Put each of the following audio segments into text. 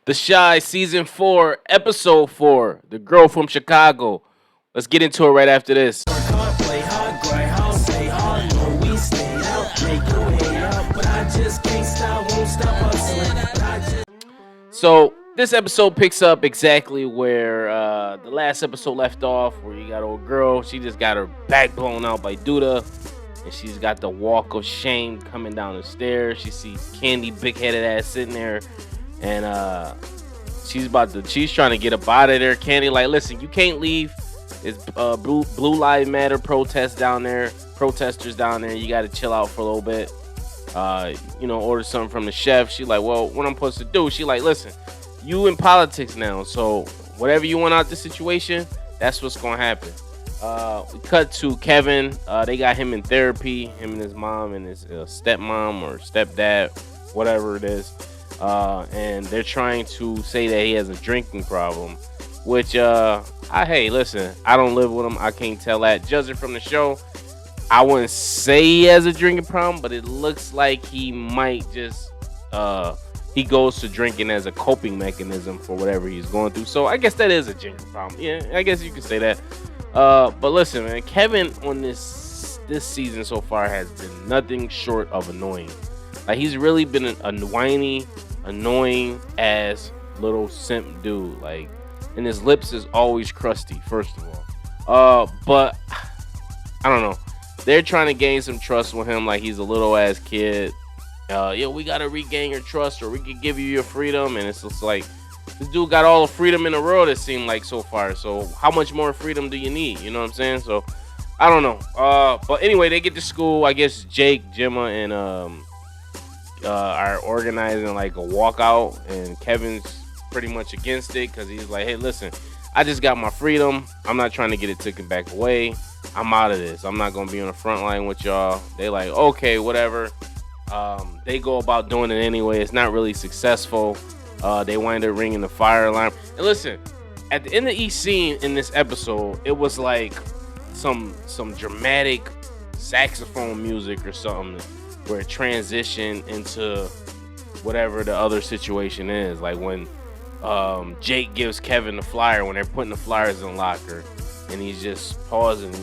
The Shy Season 4, Episode 4, The Girl from Chicago. Let's get into it right after this. So, this episode picks up exactly where the last episode left off, where you got old girl. She just got her back blown out by Duda, and she's got the walk of shame coming down the stairs. She sees Candy, big-headed ass, sitting there, and she's trying to get up out of there. Candy like, listen, you can't leave. It's Blue Lives Matter protesters down there. You got to chill out for a little bit. Order something from the chef. She like, well, what I'm supposed to do? She like, listen, you in politics now, so whatever you want out the situation, that's what's gonna happen. We cut to Kevin. They got him in therapy, him and his mom and his stepmom or stepdad, whatever it is. And they're trying to say that he has a drinking problem, which hey, listen, I don't live with him. I can't tell that. Judging from the show, I wouldn't say he has a drinking problem, but it looks like he might just he goes to drinking as a coping mechanism for whatever he's going through. So I guess that is a drinking problem. Yeah, I guess you could say that. But listen, man, Kevin on this season so far has been nothing short of annoying. Like, he's really been a whiny, annoying ass little simp dude. Like, and his lips is always crusty, first of all. But I don't know. They're trying to gain some trust with him, like he's a little ass kid. We gotta regain your trust, or we could give you your freedom. And it's just like, this dude got all the freedom in the world, it seemed like, so far. So how much more freedom do you need? You know what I'm saying? So I don't know. But anyway, they get to school. I guess Jake, Gemma, and are organizing like a walkout, and Kevin's pretty much against it because he's like, hey, listen, I just got my freedom. I'm not trying to get it taken back away. I'm out of this. I'm not gonna be on the front line with y'all. They like, okay, whatever. They go about doing it anyway. It's not really successful. They wind up ringing the fire alarm. And listen, at the end of each scene in this episode, it was like some dramatic saxophone music or something, where it transitioned into whatever the other situation is. Like when Jake gives Kevin the flyer, when they're putting the flyers in the locker, and he's just pausing,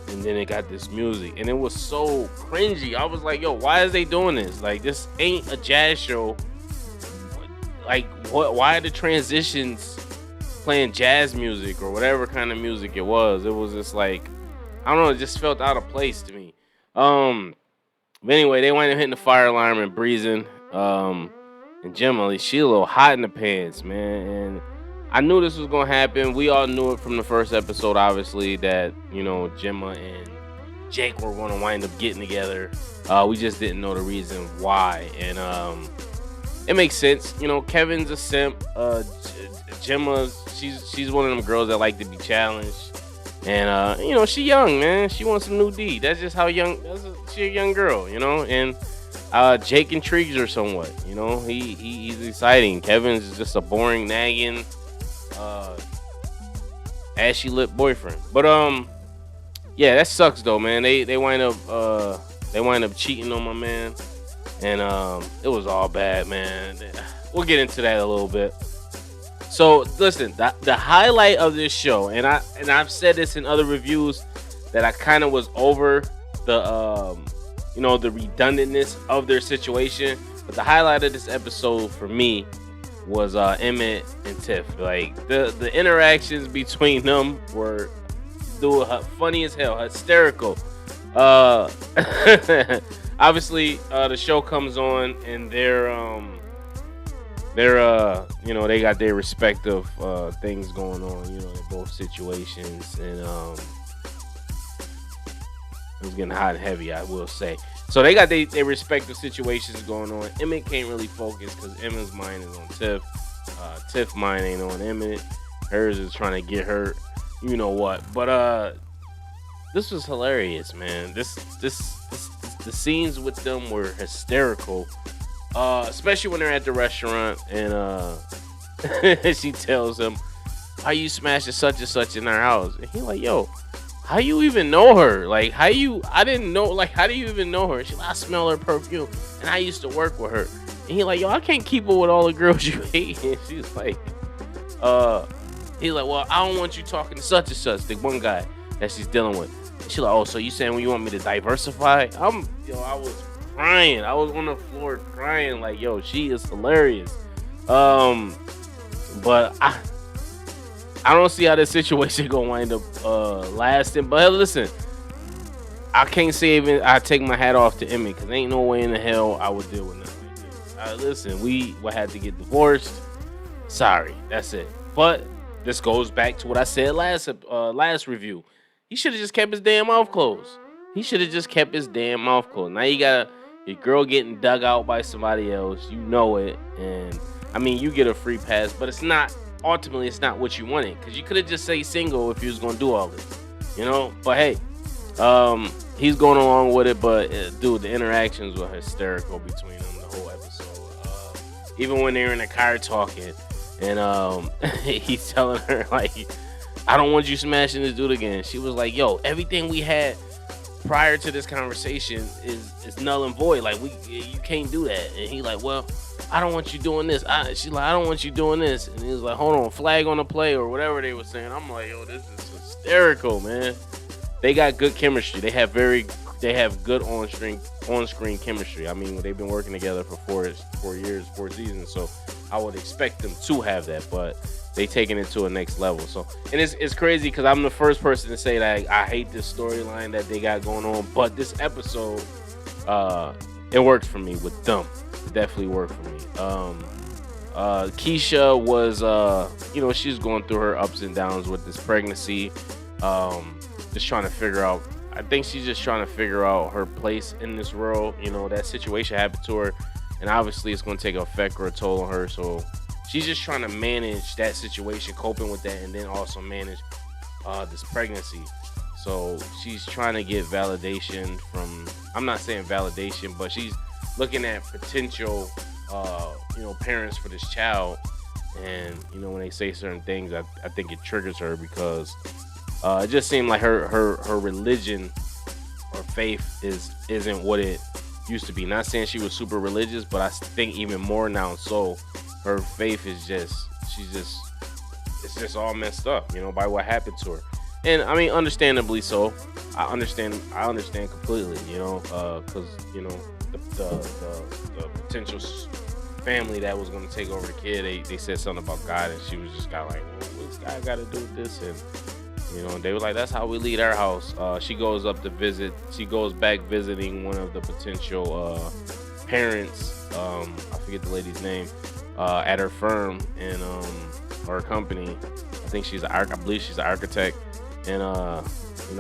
and then it got this music, and it was so cringy. I was like, yo, why is they doing this? Like, this ain't a jazz show. Like, what? Why are the transitions playing jazz music or whatever kind of music it was? It was just like, I don't know, it just felt out of place to me. But anyway, they wind up hitting the fire alarm and breezing. And Gemma, she a little hot in the pants, man. And I knew this was gonna happen. We all knew it from the first episode, obviously, that, Gemma and Jake were gonna wind up getting together. We just didn't know the reason why. And it makes sense. Kevin's a simp. Gemma, she's one of them girls that like to be challenged. And she young, man. She wants some new D. That's just how young. She a young girl, And Jake intrigues her somewhat. He's exciting. Kevin's just a boring, nagging, ashy lip boyfriend. But yeah, that sucks though, man. They wind up cheating on my man, and it was all bad, man. We'll get into that a little bit. So listen, the highlight of this show, and I've said this in other reviews, that I kind of was over the the redundantness of their situation, but the highlight of this episode for me was Emmett and Tiff. Like, the interactions between them were funny as hell, hysterical. Obviously, the show comes on, and they're they got their respective things going on, in both situations, and it was getting hot and heavy, I will say. So they got their respective situations going on. Emmett can't really focus because Emmett's mind is on Tiff. Tiff's mind ain't on Emmett. Hers is trying to get her, you know what. But this was hilarious, man. The scenes with them were hysterical. Especially when they're at the restaurant, and she tells him, how you smashing such and such in our house? And he's like, yo, how you even know her? Like, I didn't know, like, how do you even know her? She's like, I smell her perfume, and I used to work with her. And he like, yo, I can't keep up with all the girls you hate. And she's like, he's like, well, I don't want you talking to such and such, the one guy that she's dealing with. And she's like, oh, so you saying when you want me to diversify? I was crying. I was on the floor crying like, yo, she is hilarious. But I don't see how this situation gonna wind up lasting. But listen, I can't say even I take my hat off to Emmett, because ain't no way in the hell I would deal with nothing like this. Listen, we would have to get divorced. Sorry, that's it. But this goes back to what I said last review. He should have just kept his damn mouth closed. Now you got your girl getting dug out by somebody else. You know it. And I mean, you get a free pass, but it's not what you wanted. Because you could have just stayed single if you was going to do all this. You know? But hey, he's going along with it. But dude, the interactions were hysterical between them the whole episode. Even when they were in the car talking. And he's telling her, like, I don't want you smashing this dude again. She was like, yo, everything we had prior to this conversation is null and void. Like, you can't do that. And he like, well, I don't want you doing this. She's like, I don't want you doing this. And he was like, hold on, flag on the play or whatever they were saying. I'm like, yo, this is hysterical, man. They got good chemistry. They have good on-screen chemistry. I mean, they've been working together for 4 seasons, so I would expect them to have that, but they taking it to a next level. So, and it's crazy because I'm the first person to say that I hate this storyline that they got going on, but this episode, it worked for me with them. It definitely worked for me. Keisha was, she's going through her ups and downs with this pregnancy. Just trying to figure out. I think she's just trying to figure out her place in this world. You know, that situation happened to her, and obviously it's going to take an effect or a toll on her. So she's just trying to manage that situation, coping with that, and then also manage this pregnancy. So she's trying to get validation from, I'm not saying validation, but she's looking at potential, parents for this child. And, when they say certain things, I think it triggers her because it just seemed like her religion or faith isn't what it used to be. Not saying she was super religious, but I think even more now. So her faith is it's just all messed up, by what happened to her. And I mean, understandably so. I understand completely, because the potential family that was going to take over the kid, they said something about God, and she was just kind of like, well, what's God got to do with this? And they were like, that's how we lead our house. She goes up to visit. She goes back visiting one of the potential parents. I forget the lady's name. At her firm and her company. I believe she's an architect. And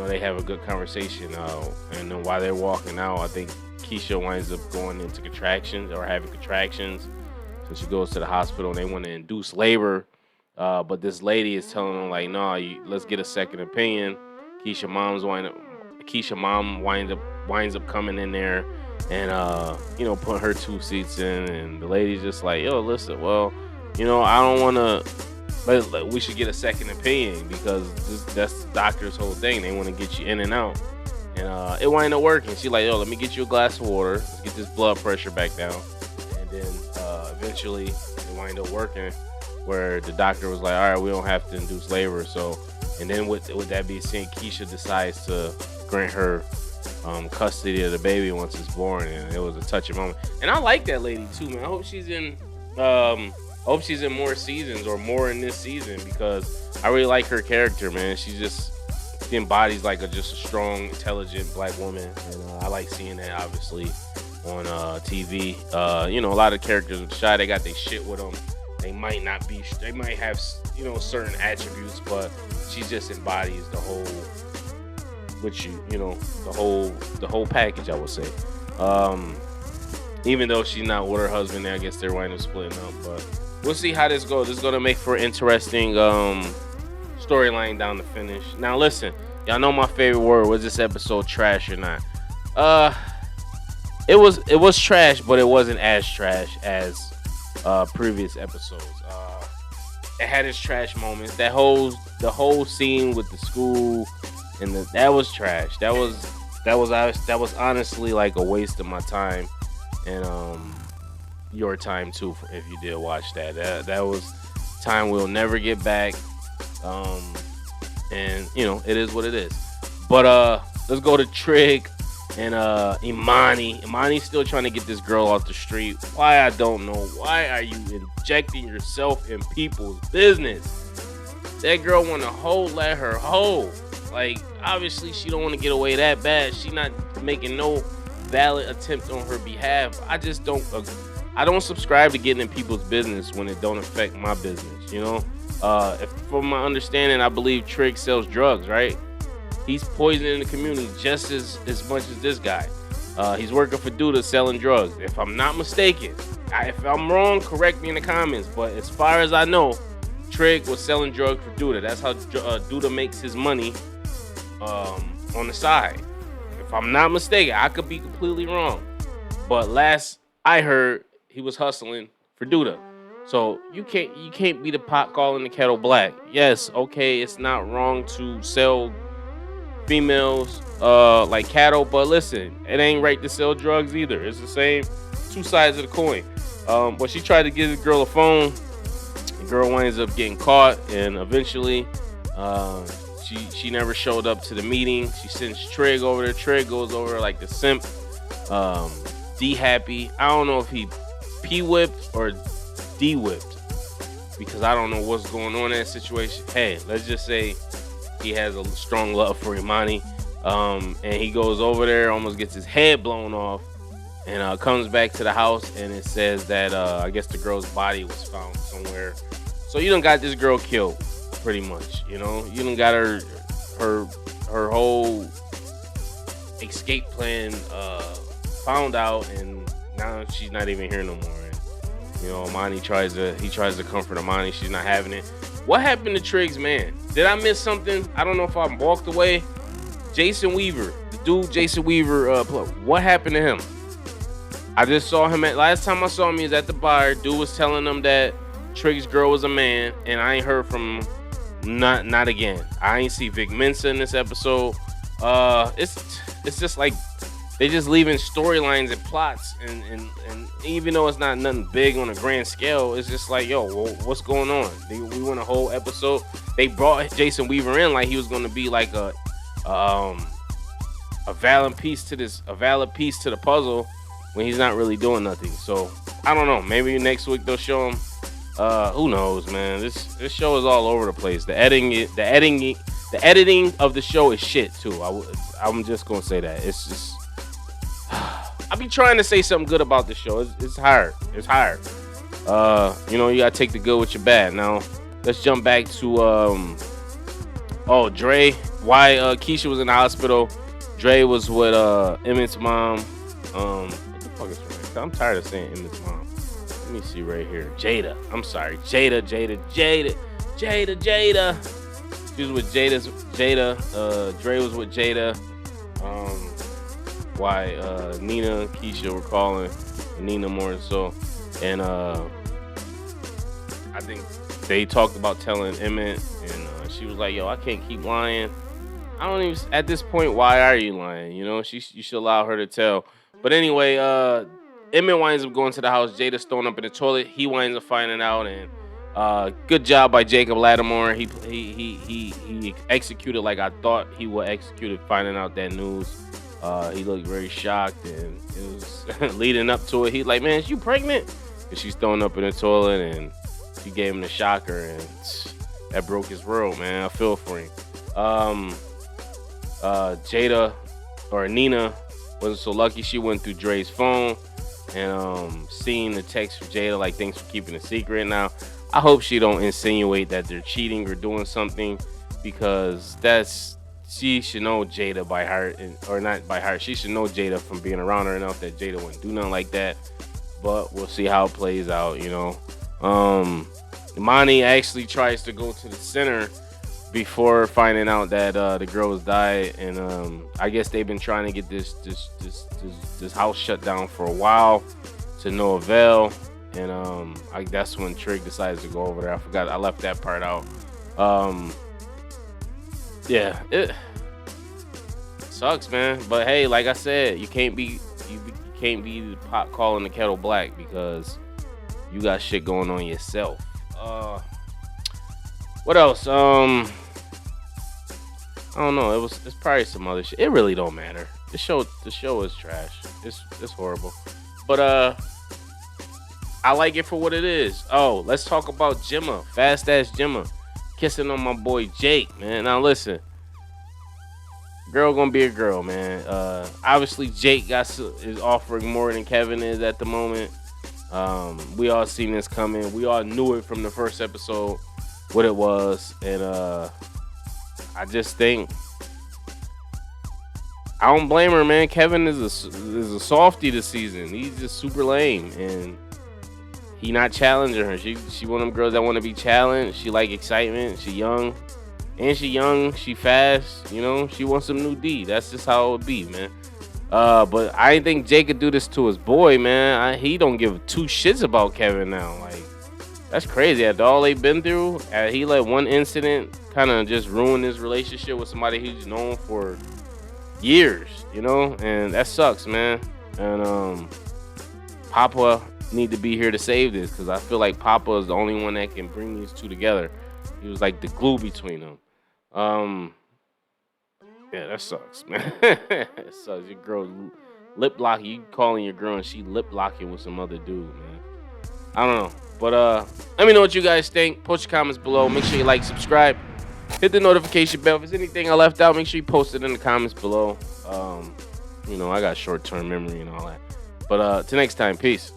they have a good conversation. And then while they're walking out, I think Keisha winds up going into contractions or having contractions. So she goes to the hospital and they want to induce labor. But this lady is telling them like, no, let's get a second opinion. Keisha mom winds up coming in there and putting her 2 seats in, and the lady's just like, yo, listen, well, I don't want to, but we should get a second opinion because that's the doctor's whole thing. They want to get you in and out, and it wind up working. She's like, yo, let me get you a glass of water, let's get this blood pressure back down, and then eventually it wind up working. Where the doctor was like, all right, we don't have to induce labor. So, and then with that being said, Keisha decides to grant her custody of the baby once it's born, and it was a touching moment. And I like that lady too, man. I hope she's in more seasons or more in this season because I really like her character, man. She embodies like just a strong, intelligent black woman, and I like seeing that obviously on TV. A lot of characters with Shy, they got their shit with them. They might have, certain attributes, but she just embodies the whole, the whole package, I would say. Even though she's not with her husband, I guess they're winding up splitting up, but we'll see how this goes. This is going to make for an interesting storyline down the finish. Now, listen, y'all know my favorite word. Was this episode trash or not? It was trash, but it wasn't as trash as previous episodes. It had its trash moments. The whole scene with the school and that was trash. That was honestly like a waste of my time. And your time too if you did watch that. That was time we'll never get back. Um, and it is what it is. But let's go to Trig and Imani. Imani's still trying to get this girl off the street. Why, I don't know. Why are you injecting yourself in people's business? That girl want to let her hoe. Like, obviously she don't want to get away that bad. She not making no valid attempt on her behalf. I don't subscribe to getting in people's business when it don't affect my business, if from my understanding, I believe Trig sells drugs, right? He's poisoning the community just as much as this guy. He's working for Duda selling drugs, if I'm not mistaken. If I'm wrong, correct me in the comments, but as far as I know, Trig was selling drugs for Duda. That's how Duda makes his money on the side. If I'm not mistaken, I could be completely wrong, but last I heard, he was hustling for Duda. So you can't be the pot calling the kettle black. Yes, okay, it's not wrong to sell females like cattle, but listen, it ain't right to sell drugs either. It's the same two sides of the coin. But she tried to give the girl a phone. The girl winds up getting caught, and eventually she never showed up to the meeting. She sends Trig over there. Trig goes over like the simp. D happy. I don't know if he P-whipped or D-whipped, because I don't know what's going on in that situation. Hey, let's just say he has a strong love for Imani. And he goes over there, almost gets his head blown off, and comes back to the house, and it says that I guess the girl's body was found somewhere. So you done got this girl killed, pretty much. You done got her whole escape plan found out, and now she's not even here no more. And Imani tries to comfort Imani. She's not having it. What happened to Trig's man? Did I miss something? I don't know if I walked away. Jason Weaver, the dude Jason Weaver, what happened to him? I just saw him last time I saw him, he was at the bar. Dude was telling them that Trig's girl was a man, and I ain't heard from him. Not again. I ain't see Vic Mensa in this episode. It's just like they just leaving storylines and plots, and even though it's not nothing big on a grand scale, it's just like, yo, well, what's going on? We want a whole episode. They brought Jason Weaver in like he was going to be like a valid piece to the puzzle, when he's not really doing nothing. So I don't know. Maybe next week they'll show him. Who knows, man? This show is all over the place. The editing of the show is shit too. I'm just gonna say that. It's just. I be trying to say something good about the show. It's hard. It's hard. You gotta take the good with your bad. Now, let's jump back to Dre. Why Keisha was in the hospital. Dre was with Emmett's mom. What the fuck is her name? I'm tired of saying Emmett's mom. Let me see right here. Jada. I'm sorry. Jada. She was with Jada. Dre was with Jada. Why Nina and Keisha were calling, Nina more so, and I think they talked about telling Emmett, and she was like, yo, I can't keep lying. I don't even, at this point, why are you lying? You should allow her to tell. But anyway, Emmett winds up going to the house. Jada's thrown up in the toilet. He winds up finding out, and good job by Jacob Lattimore. He executed like I thought he would execute it, finding out that news. He looked very shocked, and it was leading up to it. He's like, man, is you pregnant? And she's thrown up in the toilet, and she gave him the shocker, and that broke his world, man. I feel for him. Jada, or Nina, wasn't so lucky. She went through Dre's phone and seeing the text from Jada, like, thanks for keeping it secret. Now, I hope she don't insinuate that they're cheating or doing something, because she should know Jada by heart, or not by heart. She should know Jada from being around her enough that Jada wouldn't do nothing like that. But we'll see how it plays out, Imani actually tries to go to the center before finding out that the girl has died, and I guess they've been trying to get this house shut down for a while to no avail. And that's when Trig decides to go over there. I forgot, I left that part out. Yeah, it sucks, man. But hey, like I said, you can't be the pot calling the kettle black, because you got shit going on yourself. What else? I don't know. It's probably some other shit. It really don't matter. The show is trash. It's horrible. But I like it for what it is. Oh, let's talk about Gemma. Fast ass Gemma kissing on my boy Jake, man. Now listen. Girl gonna be a girl, man. Obviously Jake is offering more than Kevin is at the moment. We all seen this coming. We all knew it from the first episode what it was, and I just think I don't blame her, man. Kevin is a softie this season. He's just super lame, and he not challenging her. She one of them girls that want to be challenged. She like excitement. She young. And she young, she fast, you know, she wants some new D. That's just how it would be, man. But I didn't think Jake could do this to his boy, man. He don't give two shits about Kevin now. Like, that's crazy. After all they've been through, he let one incident kind of just ruin his relationship with somebody he's known for years, you know? And that sucks, man. And Papa need to be here to save this, because I feel like Papa is the only one that can bring these two together. He was like the glue between them. Yeah, that sucks, man. It sucks. Your girl lip locking. You calling your girl and she lip locking with some other dude, man. I don't know. But let me know what you guys think. Post your comments below. Make sure you like, subscribe, hit the notification bell. If there's anything I left out, make sure you post it in the comments below. You know, I got short-term memory and all that. But till next time, peace.